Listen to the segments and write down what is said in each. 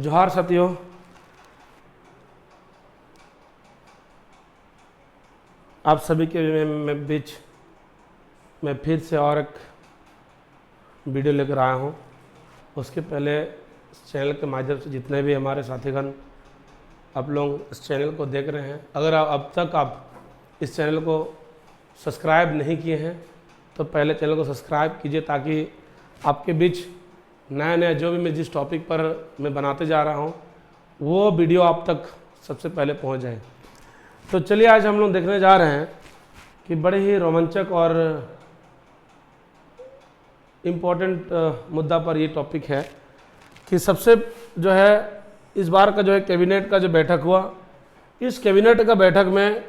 जोहार साथियों, आप सभी के बीच मैं फिर से और एक वीडियो लेकर आया हूं। उसके पहले इस चैनल के माध्यम से जितने भी हमारे साथीगण आप लोग इस चैनल को देख रहे हैं, अगर अब तक आप इस चैनल को सब्सक्राइब नहीं किए हैं तो पहले चैनल को सब्सक्राइब कीजिए, ताकि आपके बीच नया नया जो भी मैं जिस टॉपिक पर मैं बनाते जा रहा हूं वो वीडियो आप तक सबसे पहले पहुंच जाए। तो चलिए, आज हम लोग देखने जा रहे हैं कि बड़े ही रोमांचक और इम्पोर्टेंट मुद्दा पर ये टॉपिक है कि सबसे जो है इस बार का जो है कैबिनेट का जो बैठक हुआ, इस कैबिनेट का बैठक में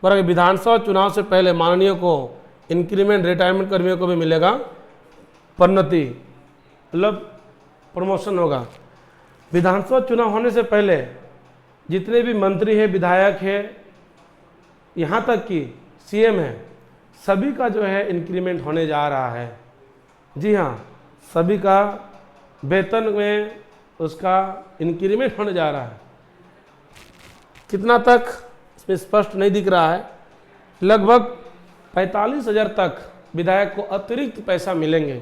विधानसभा चुनाव से पहले माननीय को इंक्रीमेंट, रिटायरमेंट कर्मियों को भी मिलेगा प्रोन्नति, मतलब प्रमोशन होगा। विधानसभा चुनाव होने से पहले जितने भी मंत्री हैं, विधायक हैं, यहाँ तक कि सीएम है, सभी का जो है इंक्रीमेंट होने जा रहा है। जी हाँ, सभी का वेतन में उसका इंक्रीमेंट होने जा रहा है। कितना तक इसमें स्पष्ट नहीं दिख रहा है, लगभग 45,000 तक विधायक को अतिरिक्त पैसा मिलेंगे।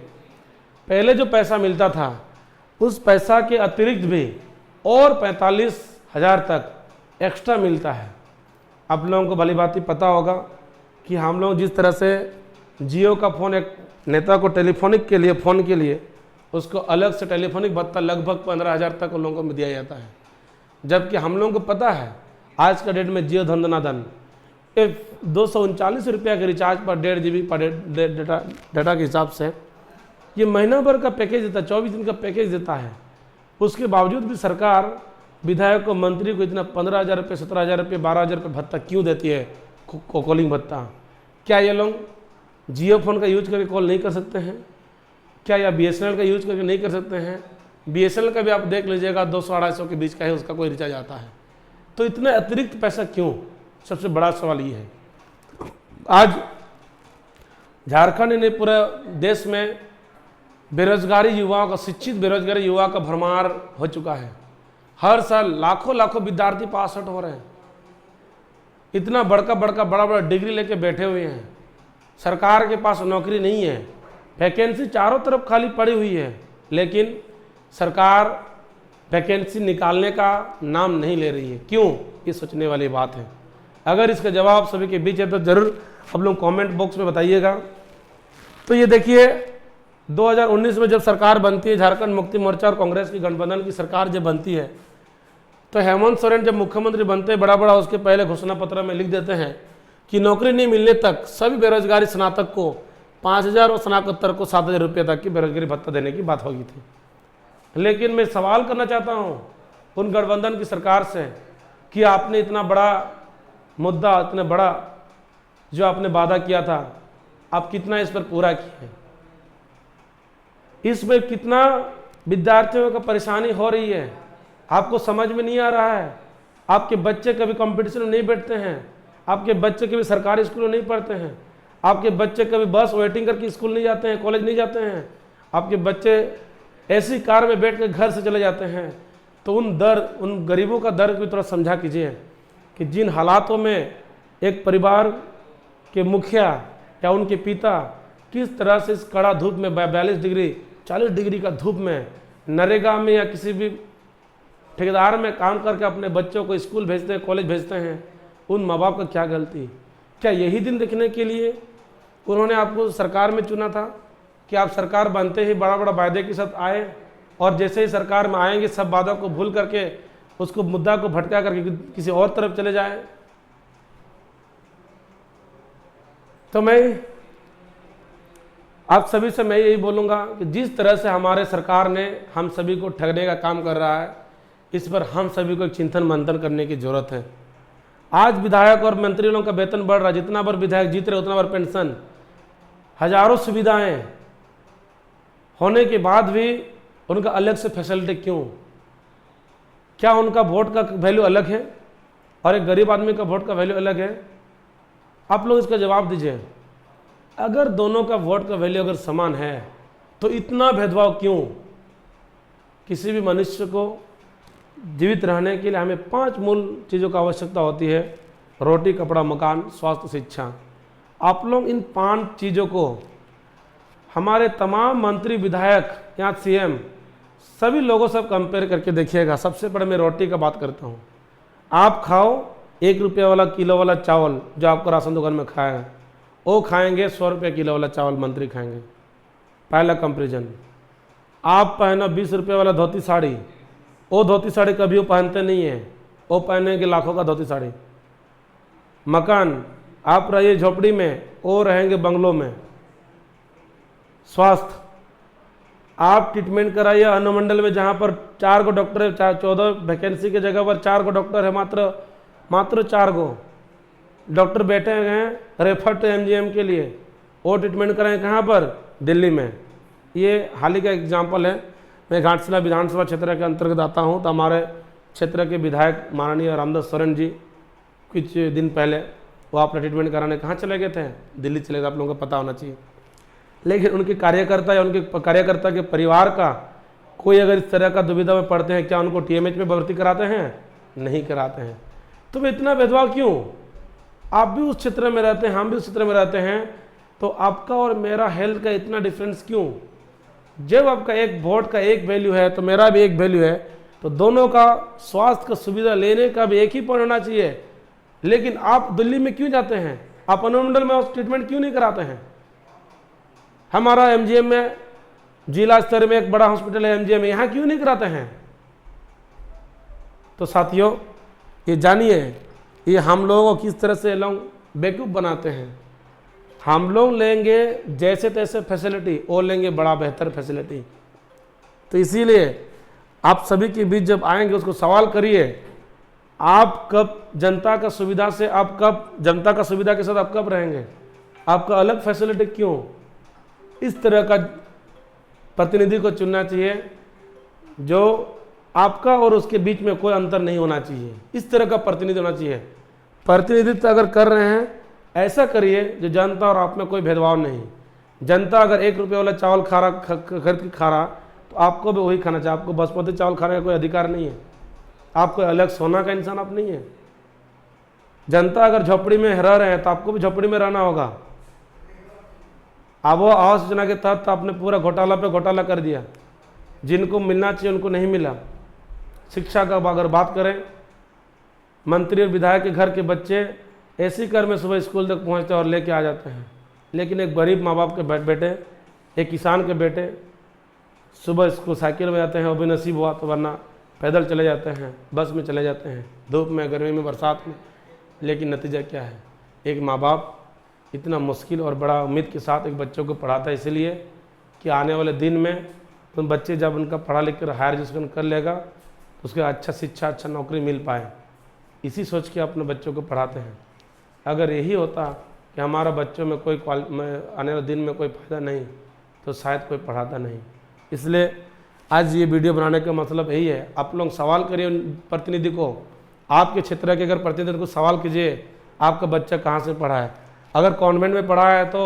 पहले जो पैसा मिलता था उस पैसा के अतिरिक्त भी और 45,000 तक एक्स्ट्रा मिलता है। आप लोगों को भली भांति पता होगा कि हम लोग जिस तरह से जियो का फ़ोन एक नेता को टेलीफोनिक के लिए फ़ोन के लिए उसको अलग से टेलीफोनिक भत्ता लगभग 15,000 तक उन लोगों को दिया जाता है, जबकि हम लोगों को पता है आज का डेट में जियो धन धनाधन 239 रुपया के रिचार्ज पर 1.5 GB पर डेटा के हिसाब से ये महीना भर का पैकेज देता है, 24 दिन का पैकेज देता है। उसके बावजूद भी सरकार विधायक को, मंत्री को इतना 15,000 रुपये, 17,000 रुपये, 12,000 रुपये भत्ता क्यों देती है? कॉलिंग भत्ता। क्या ये लोग जियो फोन का यूज करके कॉल नहीं कर सकते हैं क्या, या BSNL का यूज करके नहीं कर सकते हैं? BSNL का भी आप देख लीजिएगा 200-250 के बीच का है, उसका कोई रिचार्ज आता है। तो इतना अतिरिक्त पैसा क्यों? सबसे बड़ा सवाल ये है। आज झारखंड ने पूरे देश में बेरोजगारी युवाओं का, शिक्षित बेरोजगारी युवा का भरमार हो चुका है। हर साल लाखों लाखों विद्यार्थी पास आउट हो रहे हैं। इतना बड़ा डिग्री लेके बैठे हुए हैं। सरकार के पास नौकरी नहीं है, वैकेंसी चारों तरफ खाली पड़ी हुई है, लेकिन सरकार वैकेंसी निकालने का नाम नहीं ले रही है। क्यों? ये सोचने वाली बात है। अगर इसका जवाब सभी के बीच है तो ज़रूर आप लोग कमेंट बॉक्स में बताइएगा। तो ये देखिए, 2019 में जब सरकार बनती है, झारखंड मुक्ति मोर्चा और कांग्रेस की गठबंधन की सरकार जब बनती है, तो हेमंत सोरेन जब मुख्यमंत्री बनते हैं, बड़ा उसके पहले घोषणा पत्र में लिख देते हैं कि नौकरी नहीं मिलने तक सभी बेरोजगारी स्नातक को 5,000 और स्नातकोत्तर को 7,000 रुपये तक की बेरोजगारी भत्ता देने की बात होगी थी। लेकिन मैं सवाल करना चाहता हूँ उन गठबंधन की सरकार से कि आपने इतना बड़ा मुद्दा, इतना बड़ा जो आपने वादा किया था, आप कितना इस पर पूरा किए? इसमें कितना विद्यार्थियों को परेशानी हो रही है आपको समझ में नहीं आ रहा है। आपके बच्चे कभी कंपटीशन में नहीं बैठते हैं, आपके बच्चे कभी सरकारी स्कूल में नहीं पढ़ते हैं, आपके बच्चे कभी बस वेटिंग करके स्कूल नहीं जाते हैं, कॉलेज नहीं जाते हैं, आपके बच्चे ऐसी कार में बैठ कर घर से चले जाते हैं। तो उन गरीबों का दर्द भी थोड़ा समझा कीजिए कि जिन हालातों में एक परिवार के मुखिया या उनके पिता किस तरह से इस कड़ा धूप में 42 डिग्री 40 डिग्री का धूप में नरेगा में या किसी भी ठेकेदार में काम करके अपने बच्चों को स्कूल भेजते हैं, कॉलेज भेजते हैं। उन माँ बाप का क्या गलती? क्या यही दिन देखने के लिए उन्होंने आपको सरकार में चुना था कि आप सरकार बनते ही बड़ा वायदे के साथ आए और जैसे ही सरकार में आएंगे सब वादों को भूल करके उसको मुद्दा को भटका करके किसी और तरफ चले जाएं? तो मैं आप सभी से मैं यही बोलूँगा कि जिस तरह से हमारे सरकार ने हम सभी को ठगने का काम कर रहा है, इस पर हम सभी को एक चिंतन मंथन करने की जरूरत है। आज विधायक और मंत्रियों का वेतन बढ़ रहा है, जितना बार विधायक जीत रहे उतना बार पेंशन, हजारों सुविधाएं होने के बाद भी उनका अलग से फैसिलिटी क्यों? क्या उनका वोट का वैल्यू अलग है और एक गरीब आदमी का वोट का वैल्यू अलग है? आप लोग इसका जवाब दीजिए। अगर दोनों का वोट का वैल्यू अगर समान है तो इतना भेदभाव क्यों? किसी भी मनुष्य को जीवित रहने के लिए हमें 5 मूल चीज़ों की आवश्यकता होती है: रोटी, कपड़ा, मकान, स्वास्थ्य, शिक्षा। आप लोग इन 5 चीज़ों को हमारे तमाम मंत्री, विधायक, यहाँ सीएम, सभी लोगों से कंपेयर करके देखिएगा। सबसे पहले मैं रोटी का बात करता हूँ। आप खाओ 1 रुपये वाला किलो वाला चावल जो आपको राशन दुकान में खाएगा, वो खाएंगे 100 रुपये किलो वाला चावल मंत्री खाएंगे। पहला कंपेरिजन। आप पहनो 20 रुपये वाला धोती साड़ी, वो धोती साड़ी कभी वो पहनते नहीं है, वो पहनेंगे लाखों का धोती साड़ी। मकान, आप रहिए झोपड़ी में, वो रहेंगे बंगलों में। स्वास्थ्य, आप ट्रीटमेंट कराइए अनुमंडल में जहाँ पर 4 गो डॉक्टर है, 14 वैकेंसी के जगह पर 4 गो डॉक्टर है, मात्र 4 गो डॉक्टर बैठे हैं रेफर टू एमजीएम के लिए। वो ट्रीटमेंट कराएं कहाँ पर? दिल्ली में। ये हाल ही का एग्जाम्पल है। मैं घाटशिला विधानसभा क्षेत्र के अंतर्गत आता हूँ, तो हमारे क्षेत्र के विधायक माननीय रामदास सोरेन जी कुछ दिन पहले वो अपना ट्रीटमेंट कराने कहाँ चले गए थे? दिल्ली चले गए। आप लोगों को पता होना चाहिए। लेकिन उनके कार्यकर्ता या उनके कार्यकर्ता के परिवार का कोई अगर इस तरह का दुविधा में पड़ते हैं, क्या उनको टीएमएच में भर्ती कराते हैं? नहीं कराते हैं। तो वे इतना भेदभाव क्यों? आप भी उस क्षेत्र में रहते हैं, हम भी उस क्षेत्र में रहते हैं, तो आपका और मेरा हेल्थ का इतना डिफरेंस क्यों? जब आपका एक वोट का एक वैल्यू है तो मेरा भी एक वैल्यू है, तो दोनों का स्वास्थ्य का सुविधा लेने का भी एक ही पॉइंट होना चाहिए। लेकिन आप दिल्ली में क्यों जाते हैं? आप अनुमंडल में ट्रीटमेंट क्यों नहीं कराते हैं? हमारा एमजीएम में जिला स्तर में एक बड़ा हॉस्पिटल है एमजीएम में, यहाँ क्यों नहीं कराते हैं? तो साथियों, ये जानिए, ये हम लोगों को किस तरह से लोग बेवकूफ़ बनाते हैं। हम लोग लेंगे जैसे तैसे फैसिलिटी, वो लेंगे बड़ा बेहतर फैसिलिटी। तो इसीलिए आप सभी के बीच जब आएंगे उसको सवाल करिए, आप कब जनता का सुविधा से, आप कब जनता का सुविधा के साथ आप कब रहेंगे? आपका अलग फैसिलिटी क्यों? इस तरह का प्रतिनिधि को चुनना चाहिए जो आपका और उसके बीच में कोई अंतर नहीं होना चाहिए। इस तरह का प्रतिनिधि होना चाहिए। प्रतिनिधित्व अगर कर रहे हैं, ऐसा करिए जो जनता और आप में कोई भेदभाव नहीं। जनता अगर 1 रुपये वाला चावल खरीद के खा रहा, तो आपको भी वही खाना चाहिए। आपको बासमती चावल खाने का कोई अधिकार नहीं है। आप कोई अलग सोना का इंसान आप नहीं है। जनता अगर झोपड़ी में रह रहे हैं, तो आपको भी झोपड़ी में रहना होगा। अब वो आवास योजना के तहत आपने पूरा घोटाला पे घोटाला कर दिया। जिनको मिलना चाहिए उनको नहीं मिला। शिक्षा का अगर बात करें, मंत्री और विधायक के घर के बच्चे ऐसी कर में सुबह स्कूल तक पहुंचते और लेके आ जाते हैं। लेकिन एक गरीब माँ बाप के बेटे, एक किसान के बेटे सुबह स्कूल साइकिल में जाते हैं, वो भी नसीब हुआ तो, वरना पैदल चले जाते हैं, बस में चले जाते हैं, धूप में, गर्मी में, बरसात में। लेकिन नतीजा क्या है? एक माँ बाप इतना मुश्किल और बड़ा उम्मीद के साथ एक बच्चों को पढ़ाता है, इसलिए कि आने वाले दिन में उन बच्चे जब उनका पढ़ा लिख कर हायर एजुकेशन कर लेगा तो उसके अच्छा शिक्षा, अच्छा नौकरी मिल पाए, इसी सोच के अपने बच्चों को पढ़ाते हैं। अगर यही होता कि हमारा बच्चों में कोई आने वाले दिन में कोई फ़ायदा नहीं, तो शायद कोई पढ़ाता नहीं। इसलिए आज ये वीडियो बनाने का मतलब यही है। आप लोग सवाल करिए उन प्रतिनिधि को, आपके क्षेत्र के अगर प्रतिनिधि को सवाल कीजिए, आपका बच्चा कहाँ से पढ़ा है। अगर कॉन्वेंट में पढ़ा है तो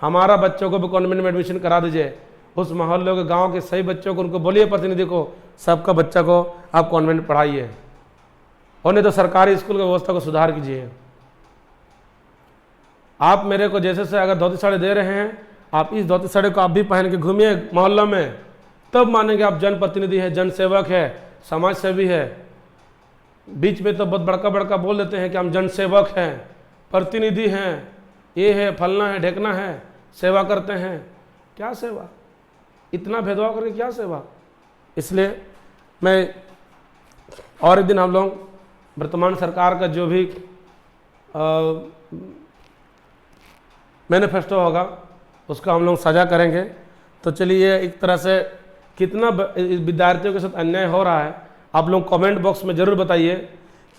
हमारा बच्चों को भी कॉन्वेंट में एडमिशन करा दीजिए। उस मोहल्ले के गांव के सही बच्चों को उनको बोलिए, प्रतिनिधि को, सबका बच्चा को आप कॉन्वेंट पढ़ाइए, और नहीं तो सरकारी स्कूल की व्यवस्था को सुधार कीजिए। आप मेरे को जैसे से अगर धोती साड़ी दे रहे हैं, आप इस धोती साड़ी को आप भी पहन के घूमिए मोहल्ला में, तब मानेंगे आप जनप्रतिनिधि है, जनसेवक है, समाज सेवी है। बीच में तो बहुत बड़का बड़का बोल देते हैं कि हम जनसेवक हैं, प्रतिनिधि हैं, ये है, फलना है, ढेकना है, सेवा करते हैं। क्या सेवा? इतना भेदभाव करके क्या सेवा? इसलिए मैं और एक दिन हम लोग वर्तमान सरकार का जो भी मैनिफेस्टो होगा उसका हम लोग साझा करेंगे। तो चलिए, एक तरह से कितना विद्यार्थियों के साथ अन्याय हो रहा है, आप लोग कमेंट बॉक्स में ज़रूर बताइए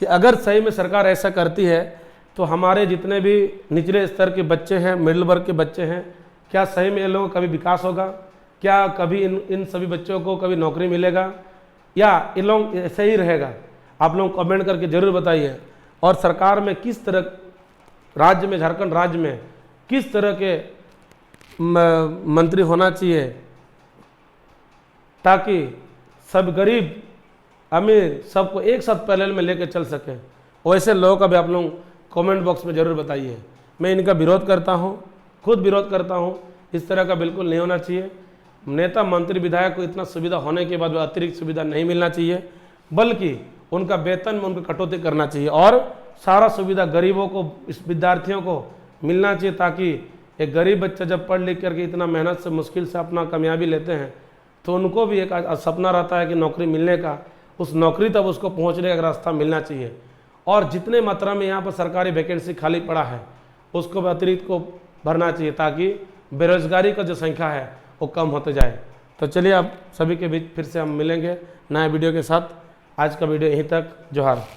कि अगर सही में सरकार ऐसा करती है तो हमारे जितने भी निचले स्तर के बच्चे हैं, मिडिल वर्ग के बच्चे हैं, क्या सही में इन लोगों का कभी विकास होगा? क्या कभी इन सभी बच्चों को कभी नौकरी मिलेगा, या इन लोग ऐसे ही रहेगा? आप लोग कमेंट करके ज़रूर बताइए। और सरकार में किस तरह, राज्य में, झारखंड राज्य में किस तरह के मंत्री होना चाहिए ताकि सब गरीब अमीर सबको एक साथ पैरेलल में लेकर चल सकें, वैसे लोगों का भी आप लोग कमेंट बॉक्स में ज़रूर बताइए। मैं इनका विरोध करता हूँ, खुद विरोध करता हूँ। इस तरह का बिल्कुल नहीं होना चाहिए। नेता मंत्री विधायक को इतना सुविधा होने के बाद अतिरिक्त सुविधा नहीं मिलना चाहिए, बल्कि उनका वेतन में उनको कटौती करना चाहिए और सारा सुविधा गरीबों को, इस विद्यार्थियों को मिलना चाहिए, ताकि एक गरीब बच्चा जब पढ़ लिख करके इतना मेहनत से मुश्किल से अपना कामयाबी लेते हैं तो उनको भी एक सपना रहता है कि नौकरी मिलने का, उस नौकरी तक उसको पहुंचने का रास्ता मिलना चाहिए। और जितने मात्रा में यहाँ पर सरकारी वैकेंसी खाली पड़ा है उसको भी अतिरिक्त को भरना चाहिए, ताकि बेरोजगारी का जो संख्या है वो कम होते जाए। तो चलिए आप सभी के बीच फिर से हम मिलेंगे नए वीडियो के साथ। आज का वीडियो यहीं तक। जोहार।